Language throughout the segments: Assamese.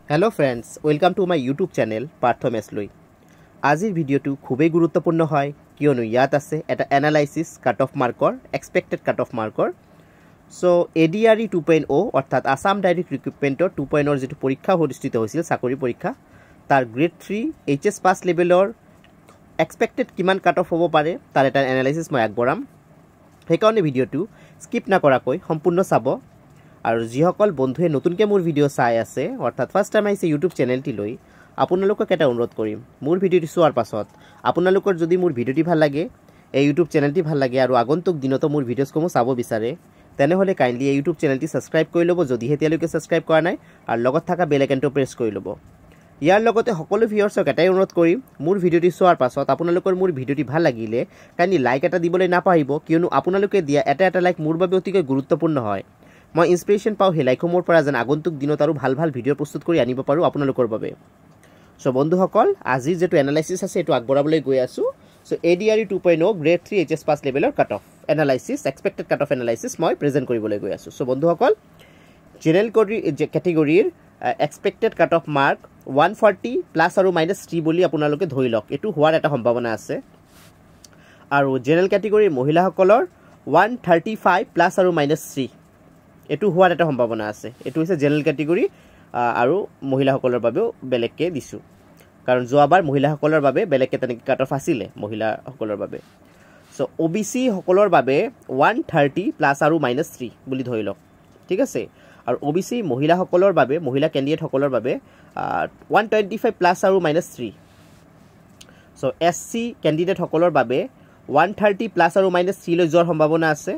Hello friends welcome to my YouTube channel Partho Meslui. आजिर भिडिओटो खूबेই गुरुत्वपूर्ण হয় কিয়নো ইয়াত আছে এটা এনালাইসিস কাট অফ মাৰ্কৰ এক্সপেক্টেড কাট অফ মাৰ্কৰ। সো এডিআৰই 2.0 অৰ্থাৎ আসাম ডাইৰেক্ট ৰিক্ৰুটমেন্টৰ 2.0 যেটো পৰীক্ষা অনুষ্ঠিত হৈছিল চাকৰি পৰীক্ষা তাৰ গ্ৰেড 3 এইচএস পাস লেভেলৰ এক্সপেক্টেড কিমান কাট অফ হ'ব পাৰে তাৰ এটা এনালাইসিস মই আগবঢ়াম। সেইকাৰণে ভিডিঅটো স্কিপ নকৰাকৈ সম্পূৰ্ণ চাব। আৰু যিসকল বন্ধুৱে নতুনকৈ মোৰ ভিডিঅ' চাই আছে অৰ্থাৎ ফাৰ্ষ্ট টাইম আহিছে ইউটিউব চেনেলটি লৈ আপোনালোকক এটা অনুৰোধ কৰিম, মোৰ ভিডিঅ'টি চোৱাৰ পাছত আপোনালোকৰ যদি মোৰ ভিডিঅ'টি ভাল লাগে, এই ইউটিউব চেনেলটি ভাল লাগে আৰু আগন্তুক দিনতো মোৰ ভিডিঅ'সমূহ চাব বিচাৰে তেনেহ'লে কাইণ্ডলি এই ইউটিউব চেনেলটি ছাবস্ক্ৰাইব কৰি ল'ব যদিহে এতিয়ালৈকে ছাবস্ক্ৰাইব কৰা নাই, আৰু লগত থকা বেল আইকনটো প্ৰেছ কৰি ল'ব। ইয়াৰ লগতে সকলো ভিউৱাৰ্ছক এটাই অনুৰোধ কৰিম, মোৰ ভিডিঅ'টি চোৱাৰ পাছত আপোনালোকৰ মোৰ ভিডিঅ'টি ভাল লাগিলে কাইণ্ডলি লাইক এটা দিবলৈ নাপাহৰিব, কিয়নো আপোনালোকে দিয়া এটা লাইক মোৰ বাবে অতিকৈ গুৰুত্বপূৰ্ণ হয়। মই ইনস্পিৰেশ্যন পাওঁ সেই লাইকসমূহৰ পৰা যেন আগন্তুক দিনত আৰু ভাল ভাল ভিডিঅ' প্ৰস্তুত কৰি আনিব পাৰোঁ আপোনালোকৰ বাবে। সো বন্ধুসকল আজিৰ যেটো এনালাইসিস আছে এটো আগবঢ়াবলৈ গৈ আছোঁ। So ADRE 2.0 grade 3 HS pass লেভেলৰ cut off analysis expected cut off analysis মই প্ৰেজেন্ট কৰিবলৈ গৈ আছোঁ। সো বন্ধুসকল জেনাৰেল কেটেগৰীৰ expected cut off mark 140 plus আৰু -3 বুলি আপোনালোকে ধৰি লওক, এটো হোৱাৰ এটা সম্ভাৱনা আছে। আৰু জেনাৰেল কেটেগৰীৰ মহিলাসকলৰ 135 প্লাছ আৰু -3 এটো হোৱাৰ এটা সম্ভাৱনা আছে। এটো হৈছে জেনাৰেল কেটেগৰী আৰু মহিলাসকলৰ বাবেও বেলেগকৈ দিছোঁ, কাৰণ যোৱাবাৰ মহিলাসকলৰ বাবে বেলেগকৈ তেনেকৈ কাট অফ আছিলে মহিলাসকলৰ বাবে। সো ওবিচি সকলৰ বাবে 130 প্লাছ আৰু -3 বুলি ধৰি লওক, ঠিক আছে। আৰু ওবিচি মহিলাসকলৰ বাবে মহিলা কেণ্ডিডেটসকলৰ বাবে 125 প্লাছ আৰু -3। সো এছচি কেণ্ডিডেটসকলৰ বাবে 130 প্লাছ আৰু -3 লৈ যোৱাৰ সম্ভাৱনা আছে।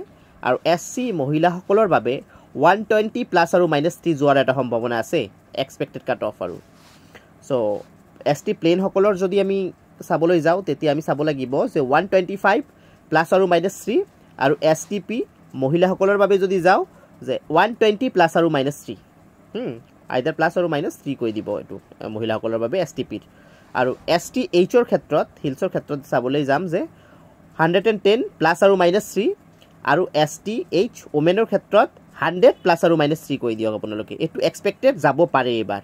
আৰু এছচি মহিলাসকলৰ বাবে 120 প্লাছ আৰু -3 যোৱাৰ এটা সম্ভাৱনা আছে এক্সপেক্টেড কাট অফ। আৰু সো এছটি প্লেনসকলৰ যদি আমি চাবলৈ যাওঁ তেতিয়া আমি চাব লাগিব যে 125 প্লাছ আৰু -3, আৰু এছটিপি মহিলাসকলৰ বাবে যদি যাওঁ যে 120 প্লাছ আৰু -3, আইদাৰ প্লাছ আৰু -3 কৈ দিব এইটো মহিলাসকলৰ বাবে এছটিপিৰ। আৰু এছটি এইচৰ ক্ষেত্ৰত হিলছৰ ক্ষেত্ৰত চাবলৈ যাম যে 110 প্লাছ আৰু -3, আৰু এছটি এইচ ওমেনৰ ক্ষেত্ৰত 100 প্লাছ আৰু -3 কৈ দিয়ক আপোনালোকে। এইটো এক্সপেক্টেড যাব পাৰে এইবাৰ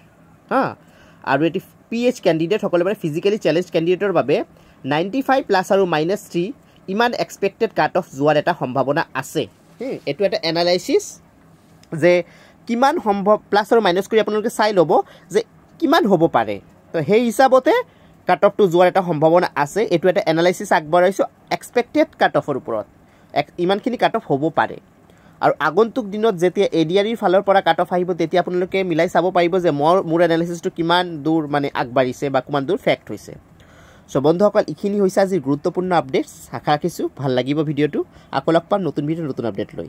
আৰু এটি পিএইচ কেণ্ডিডেটসকলৰ বাবে ফিজিকেলি চেলেঞ্জ কেণ্ডিডেটৰ বাবে 95 প্লাছ আৰু -3 ইমান এক্সপেক্টেড কাট অফ যোৱাৰ এটা সম্ভাৱনা আছে। এইটো এটা এনালাইচিছ যে কিমান সম্ভৱ প্লাছ আৰু মাইনাছ কৰি আপোনালোকে চাই ল'ব যে কিমান হ'ব পাৰে, তো সেই হিচাপতে কাট অফটো যোৱাৰ এটা সম্ভাৱনা আছে। এইটো এটা এনালাইচিছ আগবঢ়াইছোঁ এক্সপেক্টেড কাট অফৰ ওপৰত, ইমানখিনি কাট অফ হ'ব পাৰে। আৰু আগন্তুক দিনত যেতিয়া এডিআৰিৰ ফালৰ পৰা কাট অফ আহিব তেতিয়া আপোনালোকে মিলাই চাব পাৰিব যে মোৰ এনালাইচিছটো কিমান দূৰ মানে আগবাঢ়িছে বা কিমান দূৰ ফেক্ট হৈছে। সো বন্ধুসকল এইখিনি হৈছে আজিৰ গুৰুত্বপূৰ্ণ আপডেটছ। আশা ৰাখিছোঁ ভাল লাগিব ভিডিঅ'টো। আকৌ লগ পাম নতুন ভিডিঅ' নতুন আপডেট লৈ।